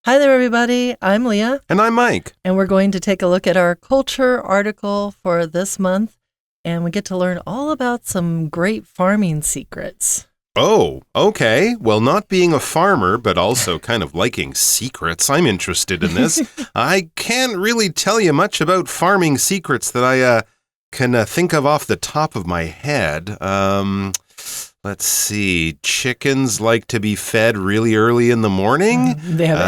Hi there, everybody. I'm Leah. And I'm Mike. And we're going to take a look at our culture article for this month. And we get to learn all about some great farming secrets. Oh, okay. Well, not being a farmer, but also kind of liking secrets, I'm interested in this. I can't really tell you much about farming secrets that I can think of off the top of my head. Let's see. Chickens like to be fed really early in the morning. They have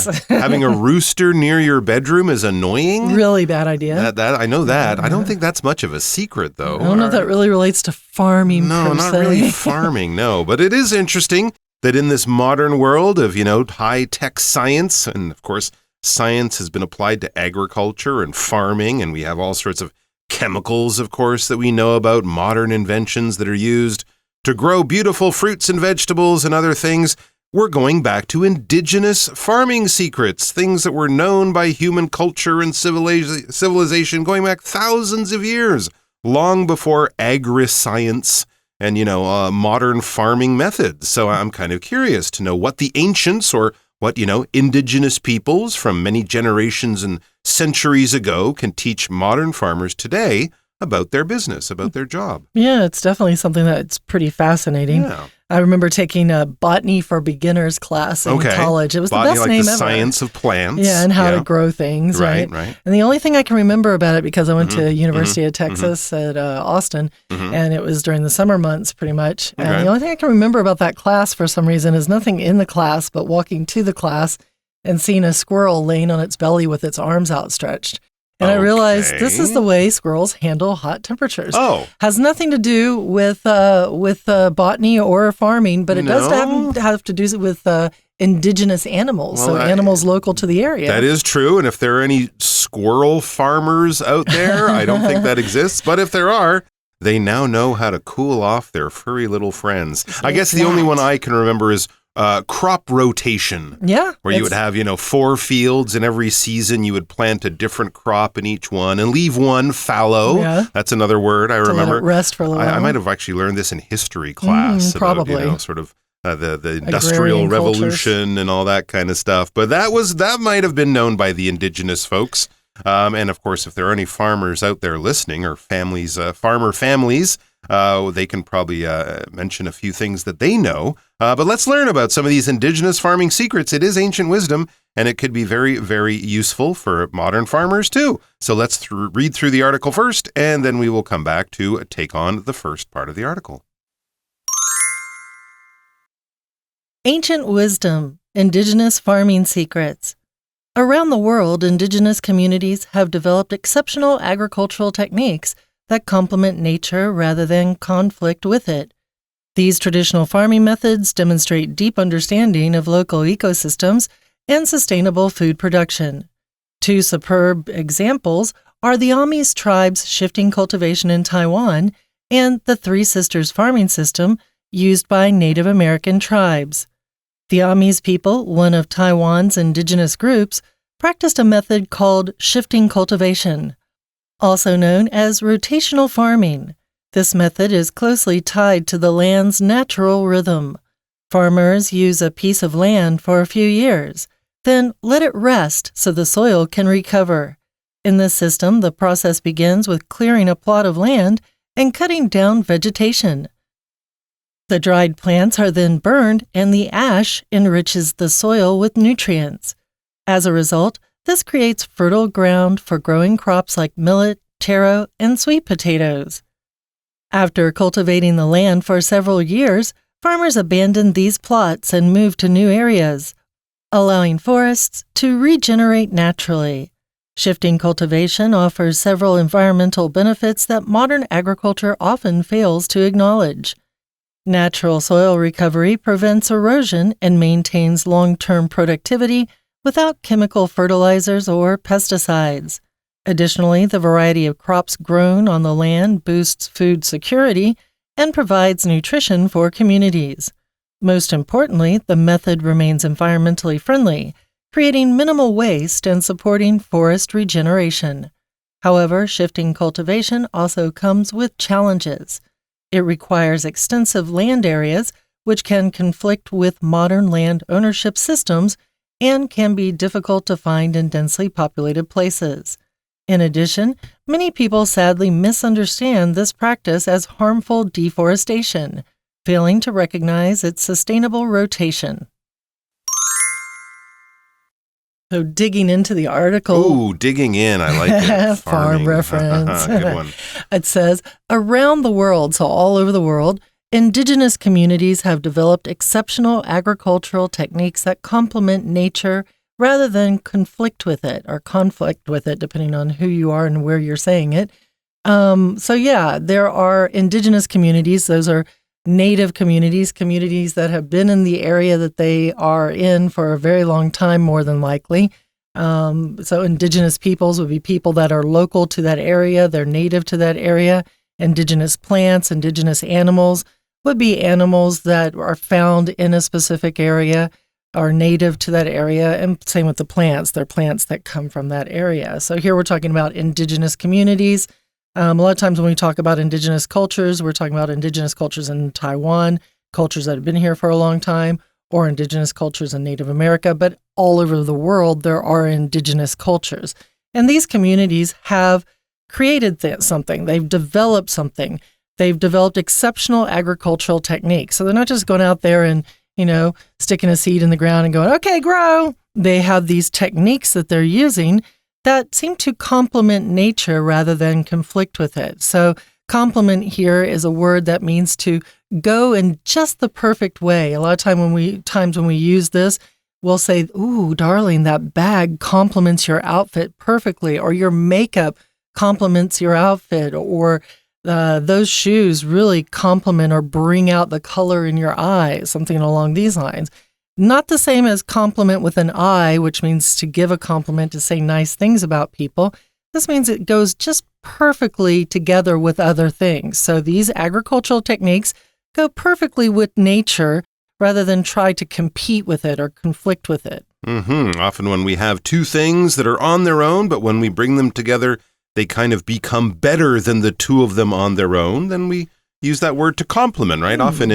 eggs. Having a rooster near your bedroom is annoying. Really bad idea. That I know that. I don't think that's much of a secret, though. I don't know if that really relates to farming. No, per not se. really farming, no. But it is interesting that in this modern world of, high-tech science, and of course, science has been applied to agriculture and farming, and we have all sorts of chemicals, of course, that we know about, modern inventions that are used to grow beautiful fruits and vegetables and other things. We're going back to indigenous farming secrets, things that were known by human culture and civilization going back thousands of years, long before agri-science and, modern farming methods. So I'm kind of curious to know what the ancients or what, indigenous peoples from many generations and centuries ago can teach modern farmers today about their business, about their job. Yeah, it's definitely something that's pretty fascinating. Yeah. I remember taking a botany for beginners class in college. It was botany, the best like name the ever. Science of plants. Yeah, and how to grow things, right? Right. And the only thing I can remember about it, because I went to University of Texas at Austin, and it was during the summer months pretty much. And the only thing I can remember about that class for some reason is nothing in the class, but walking to the class and seeing a squirrel laying on its belly with its arms outstretched. And I realized this is the way squirrels handle hot temperatures. Oh. Has nothing to do with botany or farming, but it does have to do with indigenous animals, animals local to the area. That is true. And if there are any squirrel farmers out there, I don't think that exists. But if there are, they now know how to cool off their furry little friends. I guess the only one I can remember is crop rotation. Yeah. Where you would have, 4 fields, and every season you would plant a different crop in each one and leave one fallow. Yeah. That's another word I remember. Let it rest for a little while. I might have actually learned this in history class. Probably. About, sort of the Industrial Revolution and all that kind of stuff. But that might have been known by the indigenous folks. And of course, if there are any farmers out there listening or families, farmer families, they can probably mention a few things that they know. But let's learn about some of these indigenous farming secrets. It is ancient wisdom, and it could be very, very useful for modern farmers too. So let's read through the article first, and then we will come back to take on the first part of the article. Ancient wisdom, indigenous farming secrets. Around the world, indigenous communities have developed exceptional agricultural techniques that complement nature rather than conflict with it. These traditional farming methods demonstrate deep understanding of local ecosystems and sustainable food production. 2 superb examples are the Amis tribe's shifting cultivation in Taiwan and the Three Sisters farming system used by Native American tribes. The Amis people, one of Taiwan's indigenous groups, practiced a method called shifting cultivation, also known as rotational farming. This method is closely tied to the land's natural rhythm. Farmers use a piece of land for a few years, then let it rest so the soil can recover. In this system, the process begins with clearing a plot of land and cutting down vegetation. The dried plants are then burned, and the ash enriches the soil with nutrients. As a result, this creates fertile ground for growing crops like millet, taro, and sweet potatoes. After cultivating the land for several years, farmers abandoned these plots and moved to new areas, allowing forests to regenerate naturally. Shifting cultivation offers several environmental benefits that modern agriculture often fails to acknowledge. Natural soil recovery prevents erosion and maintains long-term productivity without chemical fertilizers or pesticides. Additionally, the variety of crops grown on the land boosts food security and provides nutrition for communities. Most importantly, the method remains environmentally friendly, creating minimal waste and supporting forest regeneration. However, shifting cultivation also comes with challenges. It requires extensive land areas, which can conflict with modern land ownership systems and can be difficult to find in densely populated places. In addition, many people sadly misunderstand this practice as harmful deforestation, failing to recognize its sustainable rotation. So digging into the article. Ooh, digging in. I like it. Farm reference. Good one. It says, around the world, so all over the world, indigenous communities have developed exceptional agricultural techniques that complement nature rather than conflict with it, depending on who you are and where you're saying it. There are indigenous communities. Those are native communities that have been in the area that they are in for a very long time, more than likely. So indigenous peoples would be people that are local to that area. They're native to that area. Indigenous plants, indigenous animals would be animals that are found in a specific area, are native to that area, and same with the plants. They're plants that come from that area. So here we're talking about indigenous communities. A lot of times when we talk about indigenous cultures, we're talking about indigenous cultures in Taiwan, cultures that have been here for a long time, or indigenous cultures in Native America. But all over the world, there are indigenous cultures. And these communities have created something. They've developed something. They've developed exceptional agricultural techniques. So they're not just going out there and sticking a seed in the ground and going, okay, grow. They have these techniques that they're using that seem to complement nature rather than conflict with it. So complement here is a word that means to go in just the perfect way. A lot of times when we use this, we'll say, ooh, darling, that bag complements your outfit perfectly, or your makeup complements your outfit, or those shoes really complement or bring out the color in your eyes, something along these lines. Not the same as compliment with an I, which means to give a compliment, to say nice things about people. This means it goes just perfectly together with other things. So these agricultural techniques go perfectly with nature rather than try to compete with it or conflict with it. Often when we have two things that are on their own, but when we bring them together, they kind of become better than the two of them on their own, then we use that word to complement, right? Often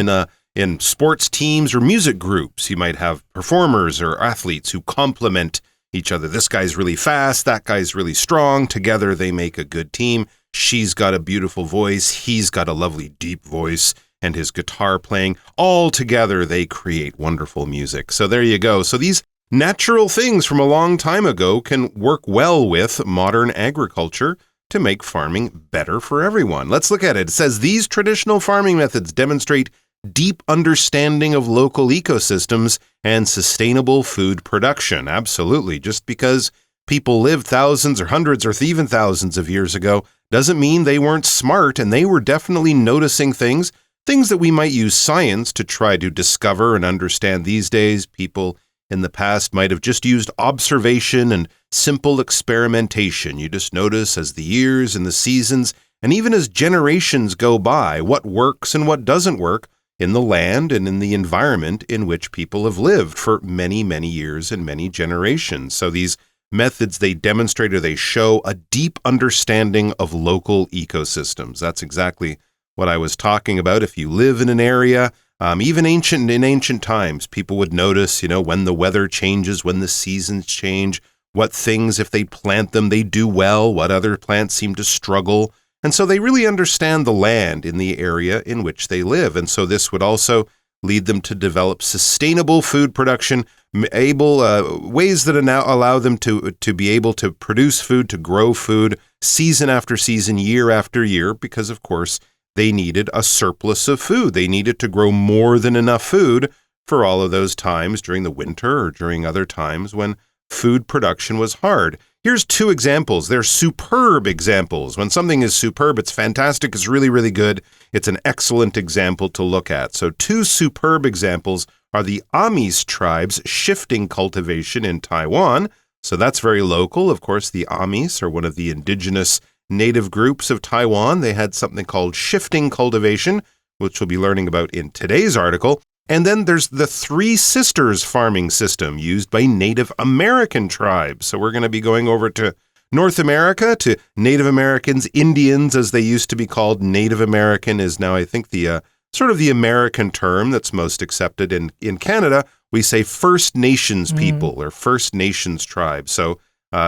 in sports teams or music groups, you might have performers or athletes who complement each other. This guy's really fast, that guy's really strong. Together they make a good team. She's got a beautiful voice, he's got a lovely deep voice, and his guitar playing. All together they create wonderful music. So there you go. So these natural things from a long time ago can work well with modern agriculture to make farming better for everyone. Let's look at it. It says these traditional farming methods demonstrate deep understanding of local ecosystems and sustainable food production. Absolutely. Just because people lived thousands or hundreds or even thousands of years ago doesn't mean they weren't smart, and they were definitely noticing things that we might use science to try to discover and understand these days. People in the past might have just used observation and simple experimentation. You just notice as the years and the seasons, and even as generations go by, what works and what doesn't work in the land and in the environment in which people have lived for many, many years and many generations. So these methods, they demonstrate or they show a deep understanding of local ecosystems. That's exactly what I was talking about. If you live in an area, even in ancient times, people would notice, when the weather changes, when the seasons change, what things, if they plant them, they do well, what other plants seem to struggle. And so they really understand the land in the area in which they live. And so this would also lead them to develop sustainable food production, ways that allow them to be able to produce food, to grow food season after season, year after year, because, of course, they needed a surplus of food. They needed to grow more than enough food for all of those times during the winter or during other times when food production was hard. Here's two examples. They're superb examples. When something is superb, it's fantastic, it's really, really good. It's an excellent example to look at. So two superb examples are the Amis tribes shifting cultivation in Taiwan. So that's very local. Of course, the Amis are one of the indigenous native groups of Taiwan. They had something called shifting cultivation, which we'll be learning about in today's article. And then there's the Three Sisters farming system used by Native American tribes. So we're going to be going over to North America, to Native Americans, Indians, as they used to be called. Native American is now, I think, the sort of the American term that's most accepted in Canada. we say First Nations people or First Nations tribes. So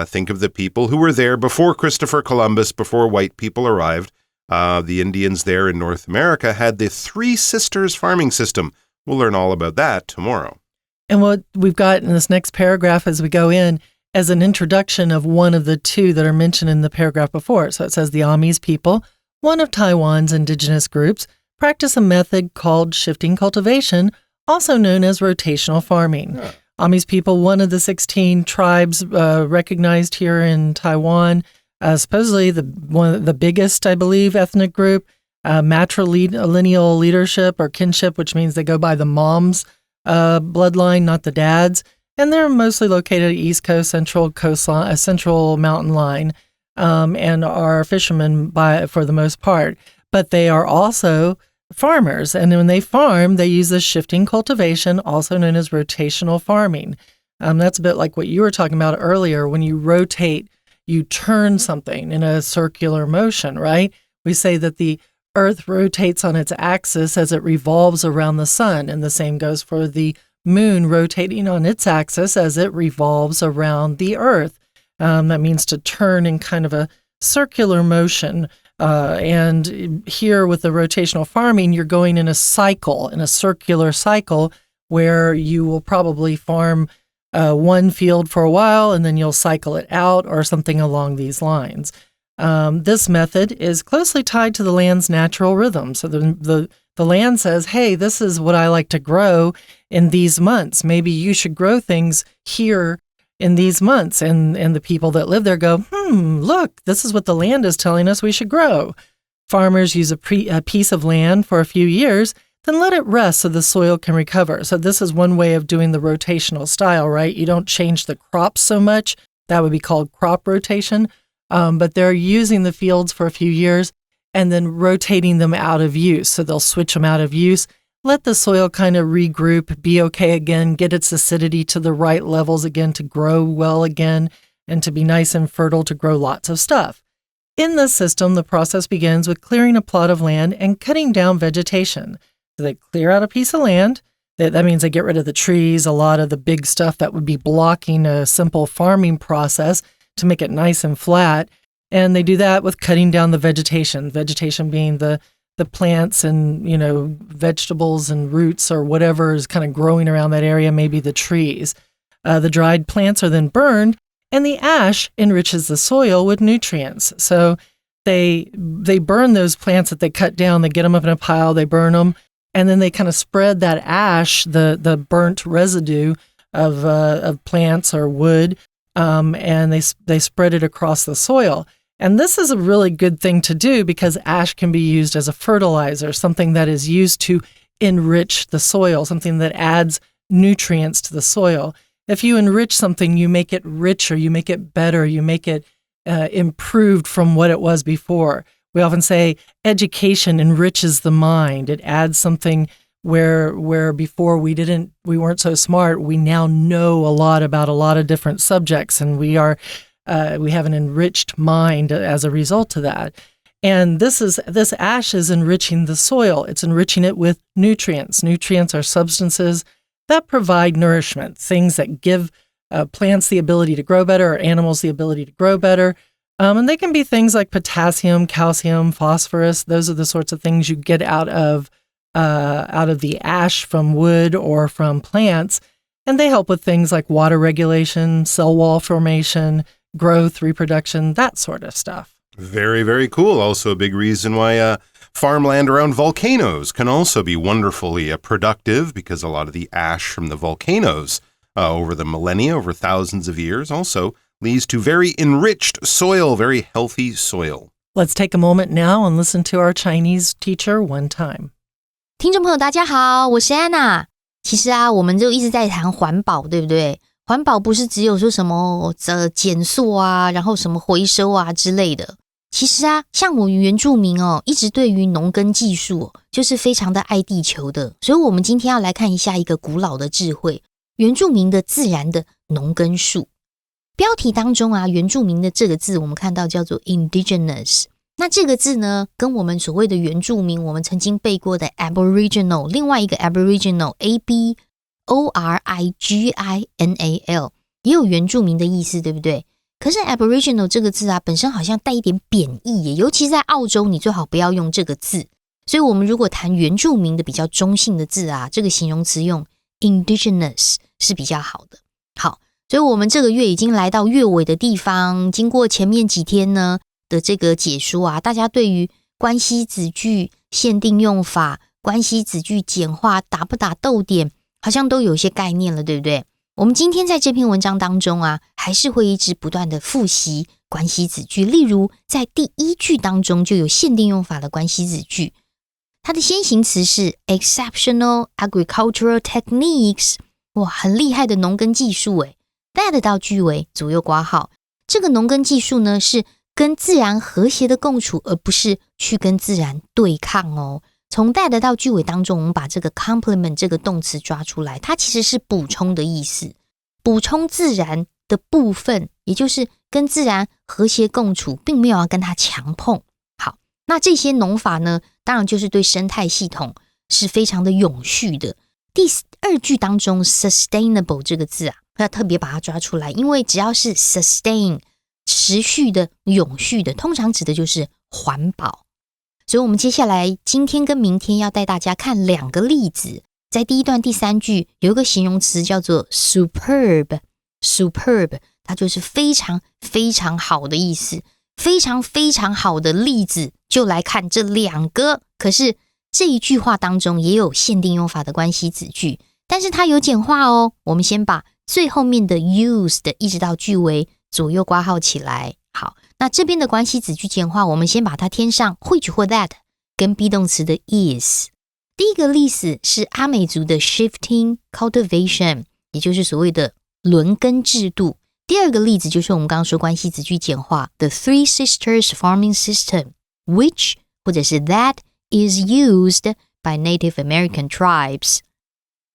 think of the people who were there before Christopher Columbus, before white people arrived. The Indians there in North America had the Three Sisters farming system. We'll learn all about that tomorrow. And what we've got in this next paragraph as we go in as an introduction of one of the two that are mentioned in the paragraph before. So it says the Amis people, one of Taiwan's indigenous groups, practice a method called shifting cultivation, also known as rotational farming. Yeah. Amis people, one of the 16 tribes recognized here in Taiwan, supposedly one of the biggest, I believe, ethnic group, matrilineal leadership or kinship, which means they go by the mom's bloodline, not the dad's. And they're mostly located at East Coast, Central Coastline, Central Mountain Line, and are fishermen for the most part. But they are also farmers. And when they farm, they use this shifting cultivation, also known as rotational farming. That's a bit like what you were talking about earlier. When you rotate, you turn something in a circular motion, right? We say that the Earth rotates on its axis as it revolves around the sun, and the same goes for the moon rotating on its axis as it revolves around the Earth. That means to turn in kind of a circular motion. And here with the rotational farming, you're going in a cycle, in a circular cycle, where you will probably farm one field for a while and then you'll cycle it out or something along these lines. This method is closely tied to the land's natural rhythm. So the land says, hey, this is what I like to grow in these months. Maybe you should grow things here in these months. And the people that live there go, look, this is what the land is telling us we should grow. Farmers use a piece of land for a few years, then let it rest so the soil can recover. So this is one way of doing the rotational style, right? You don't change the crops so much. That would be called crop rotation. But they're using the fields for a few years and then rotating them out of use. So they'll switch them out of use, let the soil kind of regroup, be okay again, get its acidity to the right levels again to grow well again and to be nice and fertile to grow lots of stuff. In this system, the process begins with clearing a plot of land and cutting down vegetation. So they clear out a piece of land. That means they get rid of the trees, a lot of the big stuff that would be blocking a simple farming process to make it nice and flat. And they do that with cutting down the vegetation being the plants and, vegetables and roots or whatever is kind of growing around that area, maybe the trees. The dried plants are then burned, and the ash enriches the soil with nutrients. So they burn those plants that they cut down, they get them up in a pile, they burn them, and then they kind of spread that ash, the burnt residue of plants or wood, and they spread it across the soil. And this is a really good thing to do because ash can be used as a fertilizer, something that is used to enrich the soil, something that adds nutrients to the soil. If you enrich something, you make it richer, you make it better, you make it improved from what it was before. We often say education enriches the mind. It adds something where before we weren't so smart. We now know a lot about a lot of different subjects, and we have an enriched mind as a result of that. And this ash is enriching the soil. It's enriching it with nutrients. Nutrients are substances that provide nourishment, things that give plants the ability to grow better or animals the ability to grow better. And they can be things like potassium, calcium, phosphorus. Those are the sorts of things you get out of the ash from wood or from plants. And they help with things like water regulation, cell wall formation, growth, reproduction, that sort of stuff. Very, very cool. Also a big reason why farmland around volcanoes can also be wonderfully productive, because a lot of the ash from the volcanoes over the millennia, over thousands of years, also leads to very enriched soil, very healthy soil. Let's take a moment now and listen to our Chinese teacher one time. 听众朋友大家好，我是安娜。其实我们就一直在谈环保，对不对？环保不是只有说什么减塑然后什么回收之类的。其实像我们原住民一直对于农耕技术就是非常的爱地球的。所以我们今天要来看一下一个古老的智慧，原住民的自然的农耕术。标题当中原住民的这个字我们看到叫做 indigenous。那这个字呢，跟我们所谓的原住民，我们曾经背过的 aboriginal， 另外一个 aboriginal Aboriginal， 也有原住民的意思，对不对？可是 Aboriginal 这个字啊，本身好像带一点贬义耶，尤其在澳洲，你最好不要用这个字。所以我们如果谈原住民的比较中性的字啊，这个形容词用 indigenous 是比较好的。好，所以我们这个月已经来到月尾的地方，经过前面几天呢的这个解说啊，大家对于关系子句、限定用法、关系子句简化、打不打逗点，好像都有一些概念了，对不对？我们今天在这篇文章当中啊，还是会一直不断的复习关系子句。例如在第一句当中就有限定用法的关系子句，它的先行词是 exceptional agricultural techniques， 哇，很厉害的农耕技术诶。that 到句尾左右括号，这个农耕技术呢是跟自然和谐的共处，而不是去跟自然对抗哦。从 that 到句尾当中，我们把这个 complement 这个动词抓出来，它其实是补充的意思，补充自然的部分，也就是跟自然和谐共处，并没有要跟它强碰。好，那这些农法呢，当然就是对生态系统是非常的永续的。第二句当中 sustainable 这个字啊，要特别把它抓出来，因为只要是 sustain 持续的、永续的，通常指的就是环保。所以我们接下来今天跟明天要带大家看两个例子。在第一段第三句有一个形容词叫做 superb， 它就是非常非常好的意思，非常非常好的例子就来看这两个。可是这一句话当中也有限定用法的关系子句，但是它有简化哦。我们先把最后面的 used 一直到句尾左右括号起来。好，那这边的关系子句简化，我们先把它添上 which 或 that 跟 be 动词的 is。 第一个例子是阿美族的 shifting cultivation， 也就是所谓的轮耕制度。第二个例子就是我们刚刚说关系子句简化 the Three Sisters farming system which 或者是 that is used by Native American tribes。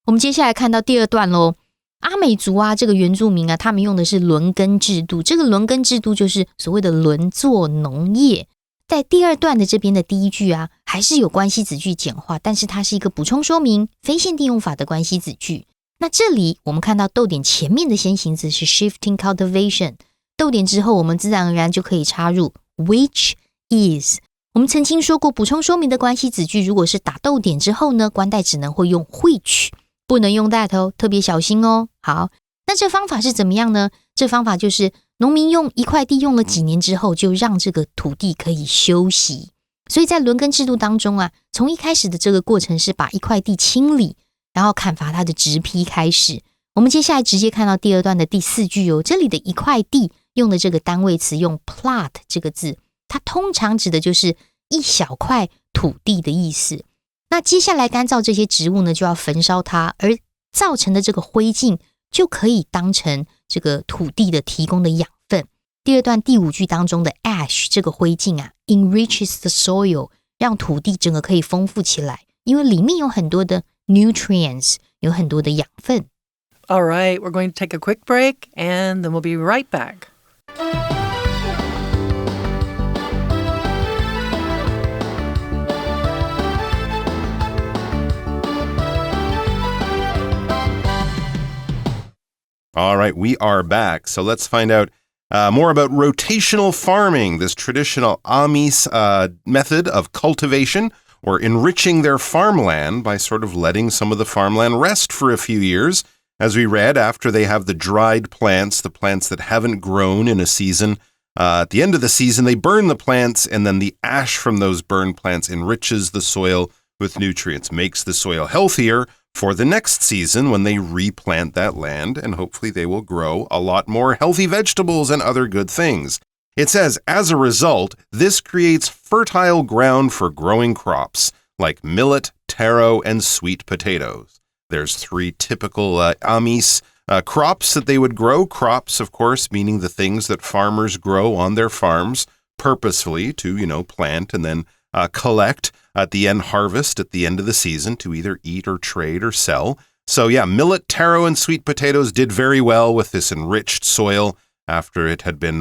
我们接下来看到第二段咯。阿美族啊，这个原住民啊，他们用的是轮耕制度。这个轮耕制度就是所谓的轮作农业。在第二段的这边的第一句啊，还是有关系子句简化，但是它是一个补充说明非限定用法的关系子句。那这里我们看到逗点前面的先行词是 shifting cultivation， 逗点之后我们自然而然就可以插入 which is。 我们曾经说过，补充说明的关系子句如果是打逗点之后呢，冠带只能会用 which，不能用 that 哦，特别小心哦。好，那这方法是怎么样呢？这方法就是农民用一块地用了几年之后，就让这个土地可以休息。所以在轮耕制度当中啊，从一开始的这个过程是把一块地清理，然后砍伐它的植坯开始。我们接下来直接看到第二段的第四句哦，这里的一块地用的这个单位词用 plot 这个字，它通常指的就是一小块土地的意思。那接下来干燥这些植物呢，就要焚烧它，而造成的这个灰烬就可以当成这个土地的提供的养分。第二段第五句当中的 ash 这个灰烬啊 enriches the soil， 让土地整个可以丰富起来，因为里面有很多的 nutrients， 有很多的养分。 All right, we're going to take a quick break and then we'll be right back. All right, we are back. So let's find out more about rotational farming, this traditional Amis method of cultivation or enriching their farmland by sort of letting some of the farmland rest for a few years. As we read, after they have the dried plants, the plants that haven't grown in a season, at the end of the season, they burn the plants, and then the ash from those burned plants enriches the soil with nutrients, makes the soil healthier for the next season when they replant that land, and hopefully they will grow a lot more healthy vegetables and other good things. It says, as a result, this creates fertile ground for growing crops like millet, taro, and sweet potatoes. There's three typical Amis crops that they would grow. Crops, of course, meaning the things that farmers grow on their farms purposefully to, plant and then collect at the end, harvest at the end of the season to either eat or trade or sell. So yeah, millet, taro, and sweet potatoes did very well with this enriched soil after it had been,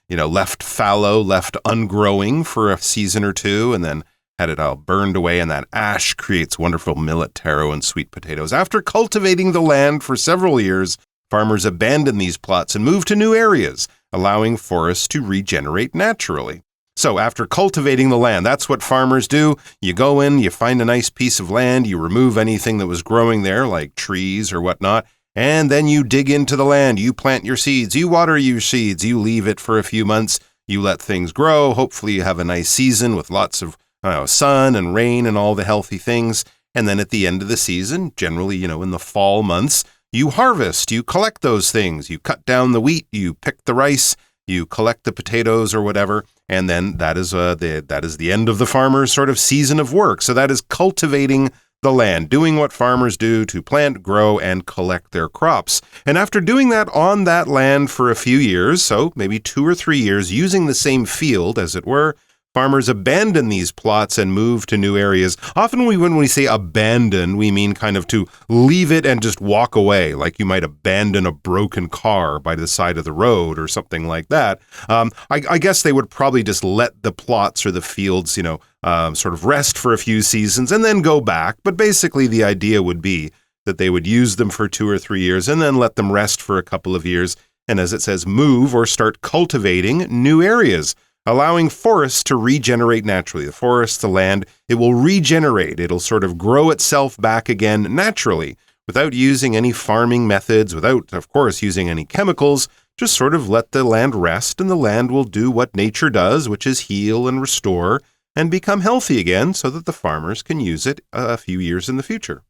left fallow, left ungrowing for a season or two. And then had it all burned away, and that ash creates wonderful millet, taro, and sweet potatoes. After cultivating the land for several years, farmers abandon these plots and move to new areas, allowing forests to regenerate naturally. So after cultivating the land, that's what farmers do. You go in, you find a nice piece of land, you remove anything that was growing there, like trees or whatnot, and then you dig into the land, you plant your seeds, you water your seeds, you leave it for a few months, you let things grow. Hopefully you have a nice season with lots of sun and rain and all the healthy things. And then at the end of the season, generally, in the fall months, you harvest, you collect those things, you cut down the wheat, you pick the rice, you collect the potatoes or whatever, and then that is the end of the farmer's sort of season of work. So that is cultivating the land, doing what farmers do to plant, grow, and collect their crops. And after doing that on that land for a few years, so maybe 2 or 3 years, using the same field, as it were, farmers abandon these plots and move to new areas. Often when we say abandon, we mean kind of to leave it and just walk away, like you might abandon a broken car by the side of the road or something like that. I guess they would probably just let the plots or the fields, sort of rest for a few seasons and then go back. But basically the idea would be that they would use them for 2 or 3 years and then let them rest for a couple of years. And as it says, move or start cultivating new areas, allowing forests to regenerate naturally. The forest, the land, it will regenerate. It'll sort of grow itself back again naturally without using any farming methods, without, of course, using any chemicals. Just sort of let the land rest, and the land will do what nature does, which is heal and restore and become healthy again so that the farmers can use it a few years in the future.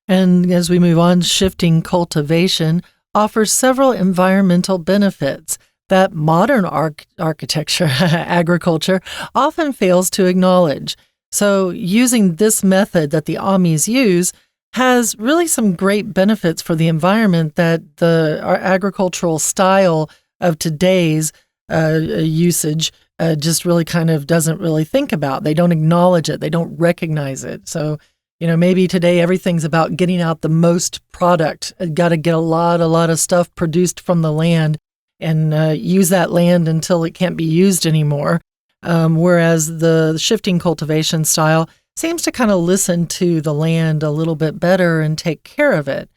And as we move on, shifting cultivation offers several environmental benefits that modern architecture, agriculture, often fails to acknowledge. So using this method that the Amis use has really some great benefits for the environment that our agricultural style of today's usage just really kind of doesn't really think about. They don't acknowledge it. They don't recognize it. So, maybe today everything's about getting out the most product. Got to get a lot of stuff produced from the land and use that land until it can't be used anymore. Whereas the shifting cultivation style seems to kind of listen to the land a little bit better and take care of it.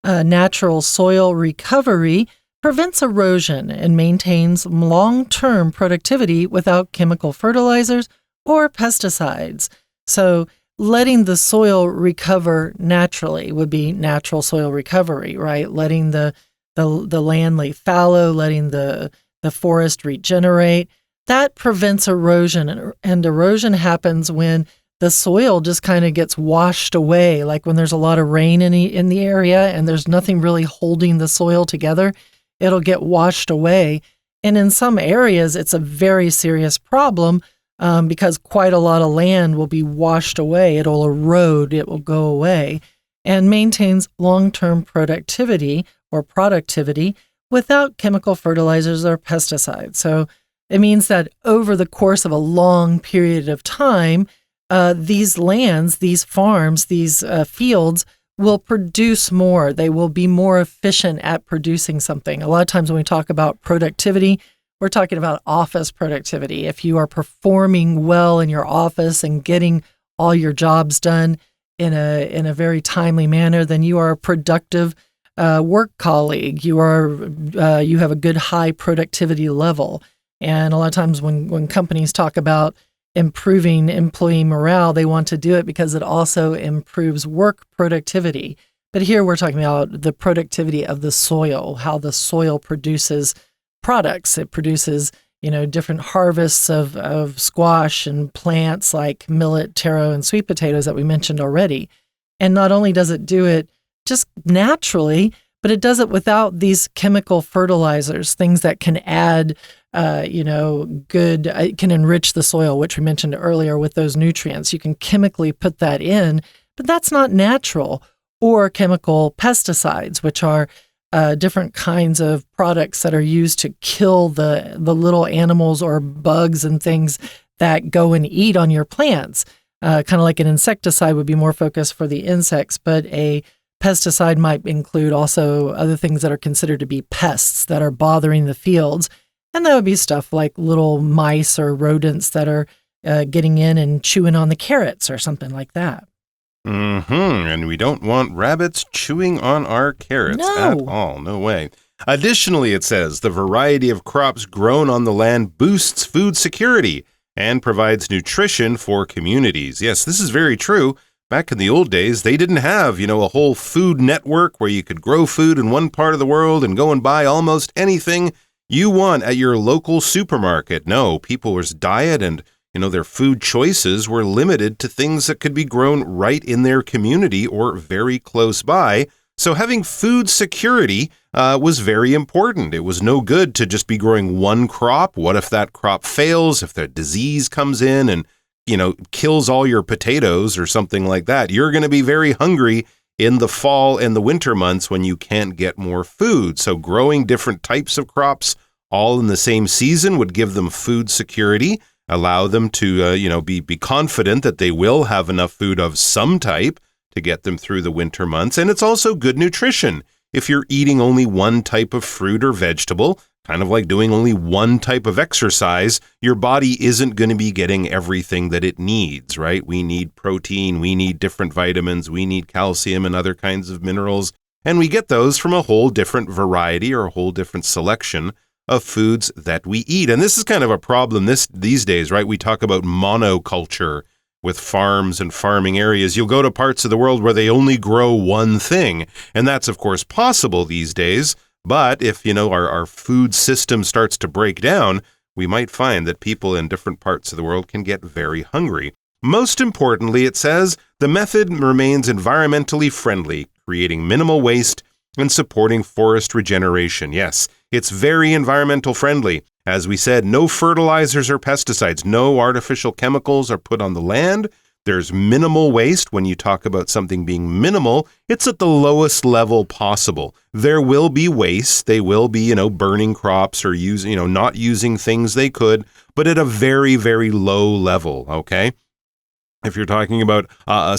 Natural soil recovery prevents erosion and maintains long-term productivity without chemical fertilizers or pesticides. So letting the soil recover naturally would be natural soil recovery, right? Letting the land lay fallow, letting the forest regenerate. That prevents erosion, and erosion happens when the soil just kind of gets washed away, like when there's a lot of rain in the area and there's nothing really holding the soil together, it'll get washed away. And in some areas, it's a very serious problem because quite a lot of land will be washed away. It'll erode, it will go away, and maintains long-term productivity without chemical fertilizers or pesticides. So it means that over the course of a long period of time, these lands, these farms, these fields will produce more. They will be more efficient at producing something. A lot of times when we talk about productivity, we're talking about office productivity. If you are performing well in your office and getting all your jobs done in a very timely manner, then you are a productive work colleague. You have a good high productivity level. And a lot of times when companies talk about improving employee morale, they want to do it because it also improves work productivity. But here we're talking about the productivity of the soil, how the soil produces products. It produces, different harvests of squash and plants like millet, taro, and sweet potatoes that we mentioned already. And not only does it do it just naturally, but it does it without these chemical fertilizers, things that can add, it can enrich the soil, which we mentioned earlier with those nutrients. You can chemically put that in, but that's not natural. Or chemical pesticides, which are different kinds of products that are used to kill the little animals or bugs and things that go and eat on your plants. Kind of like an insecticide would be more focused for the insects, but a pesticide might include also other things that are considered to be pests that are bothering the fields. And that would be stuff like little mice or rodents that are getting in and chewing on the carrots or something like that. And we don't want rabbits chewing on our carrots at all. No way. Additionally, it says, the variety of crops grown on the land boosts food security and provides nutrition for communities. Yes, this is very true. Back in the old days, they didn't have, a whole food network where you could grow food in one part of the world and go and buy almost anything you want at your local supermarket. No, people's diet and, their food choices were limited to things that could be grown right in their community or very close by. So having food security was very important. It was no good to just be growing one crop. What if that crop fails? If the disease comes in and, kills all your potatoes or something like that, you're going to be very hungry in the fall and the winter months when you can't get more food. So growing different types of crops all in the same season would give them food security, allow them to, be confident that they will have enough food of some type to get them through the winter months. And it's also good nutrition. If you're eating only one type of fruit or vegetable, kind of like doing only one type of exercise, your body isn't going to be getting everything that it needs, right? We need protein, we need different vitamins, we need calcium and other kinds of minerals, and we get those from a whole different variety or a whole different selection of foods that we eat. And this is kind of a problem these days, right? We talk about monoculture with farms and farming areas. You'll go to parts of the world where they only grow one thing, and that's of course possible these days. But if, our food system starts to break down, we might find that people in different parts of the world can get very hungry. Most importantly, it says, the method remains environmentally friendly, creating minimal waste and supporting forest regeneration. Yes, it's very environmental friendly. As we said, no fertilizers or pesticides, no artificial chemicals are put on the land. There's minimal waste. When you talk about something being minimal, it's at the lowest level possible. There will be waste. They will be, burning crops or not using things they could, but at a very, very low level, okay? If you're talking about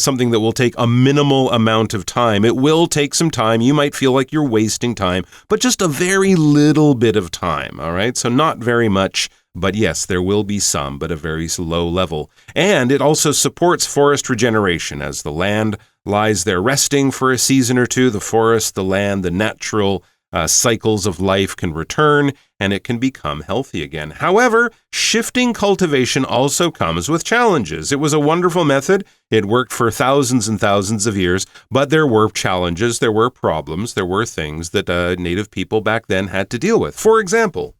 something that will take a minimal amount of time, it will take some time. You might feel like you're wasting time, but just a very little bit of time, all right? So not very much. But yes, there will be some, but a very low level. And it also supports forest regeneration. As the land lies there resting for a season or two, the forest, the land, the natural cycles of life can return, and it can become healthy again. However, shifting cultivation also comes with challenges. It was a wonderful method. It worked for thousands and thousands of years, but there were challenges, there were problems, there were things that native people back then had to deal with. For example,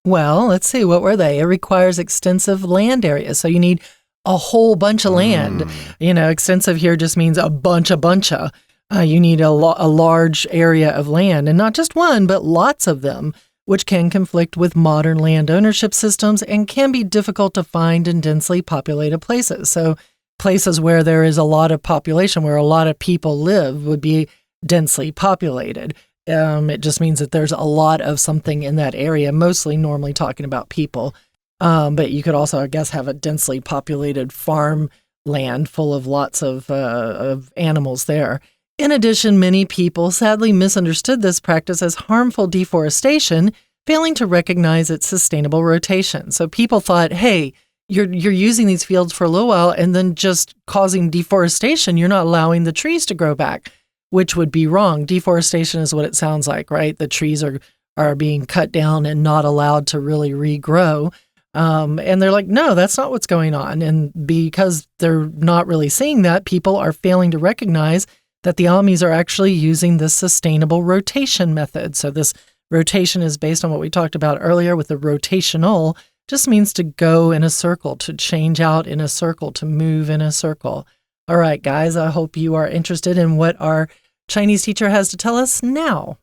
well, let's see, what were they? It requires extensive land areas. So you need a whole bunch of land. Extensive here just means a bunch of. You need a large area of land, and not just one, but lots of them, which can conflict with modern land ownership systems and can be difficult to find in densely populated places. So places where there is a lot of population, where a lot of people live, would be densely populated. It just means that there's a lot of something in that area, mostly normally talking about people. But you could also, I guess, have a densely populated farm land full of lots of animals there. In addition, many people sadly misunderstood this practice as harmful deforestation, failing to recognize its sustainable rotation. So people thought, hey, you're using these fields for a little while and then just causing deforestation. You're not allowing the trees to grow back, which would be wrong. Deforestation is what it sounds like, right? The trees are being cut down and not allowed to really regrow. And they're like, no, that's not what's going on. And because they're not really seeing that, people are failing to recognize that the Amis are actually using this sustainable rotation method. So this rotation is based on what we talked about earlier with the rotational, just means to go in a circle, to change out in a circle, to move in a circle. All right, guys, I hope you are interested in what our Chinese teacher has to tell us now.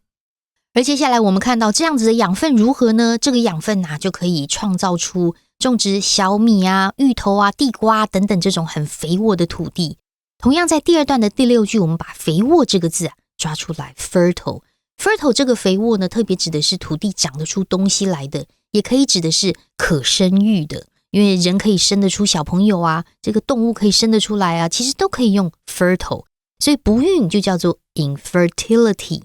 而接下来我们看到这样子的养分如何呢？这个养分就可以创造出种植小米啊、芋头啊、地瓜等等这种很肥沃的土地。同样在第二段的第6句，我们把肥沃这个字抓出来 fertile 这个肥沃呢，特别指的是土地长得出东西来的，也可以指的是可生育的，因为人可以生得出小朋友啊，这个动物可以生得出来啊，其实都可以用 fertile， 所以不孕就叫做 infertility。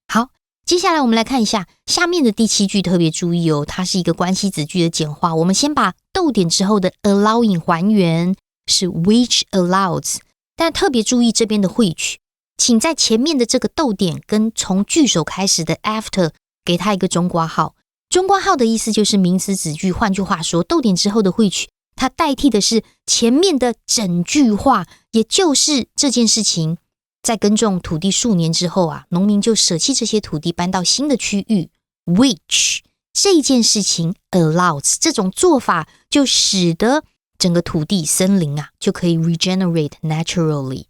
好，接接下来我们来看一下下面的第7句，特别注意哦，它是一个关系子句的简化。我们先把逗点之后的 allowing 还原，是 which allows， 但特别注意这边的 which， 请在前面的这个逗点跟从句首开始的 after 给它一个中括号。中括号的意思就是名词子句，换句话说，逗点之后的 which， 它代替的是前面的整句话，也就是这件事情在耕种土地数年之后啊，农民就舍弃这些土地，搬到新的区域 ，which 这件事情 allows， 这种做法就使得整个土地森林啊就可以 regenerate naturally。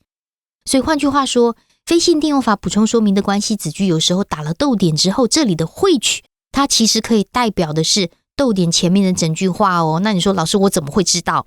所以换句话说，非限定用法补充说明的关系子句有时候打了逗点之后，这里的 which 它其实可以代表的是逗点前面的整句话哦。那你说老师我怎么会知道？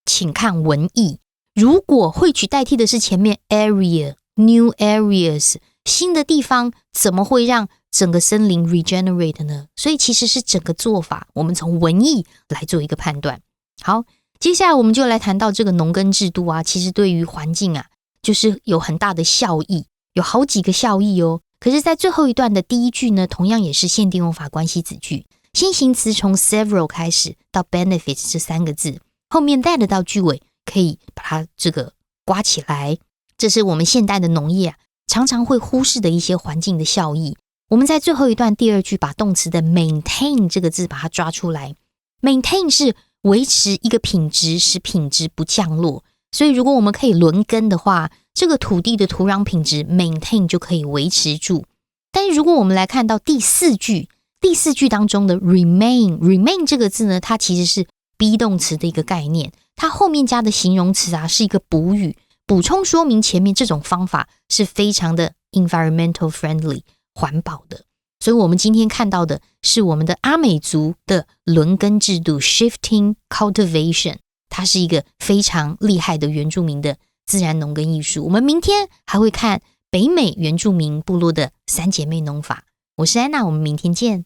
请看文意，如果which代替的是前面 area。New areas， 新的地方怎么会让整个森林 regenerate 呢？所以其实是整个做法，我们从文意来做一个判断。好，接下来我们就来谈到这个农耕制度啊，其实对于环境啊，就是有很大的效益，有好几个效益哦。可是在最后一段的第1句呢，同样也是限定用法关系子句，先行词从 several 开始到 benefits 这3个字，后面 that 到句尾可以把它这个刮起来。这是我们现代的农业啊，常常会忽视的一些环境的效益。我们在最后一段第2句把动词的 maintain 这个字把它抓出来。maintain 是维持一个品质，使品质不降落。所以如果我们可以轮耕的话，这个土地的土壤品质 maintain 就可以维持住。但是如果我们来看到第4句，第4句当中的 remain 这个字呢，它其实是 be 动词的一个概念，它后面加的形容词啊是一个补语，补充说明前面这种方法是非常的 environmental friendly 环保的。所以我们今天看到的是我们的阿美族的轮耕制度 shifting cultivation， 它是一个非常厉害的原住民的自然农耕艺术。我们明天还会看北美原住民部落的3姐妹农法。我是安娜，我们明天见。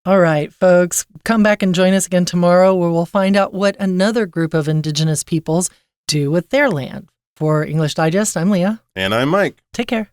All right, folks, come back and join us again tomorrow where we'll find out what another group of indigenous peoples do with their land. For English Digest, I'm Leah. And I'm Mike. Take care.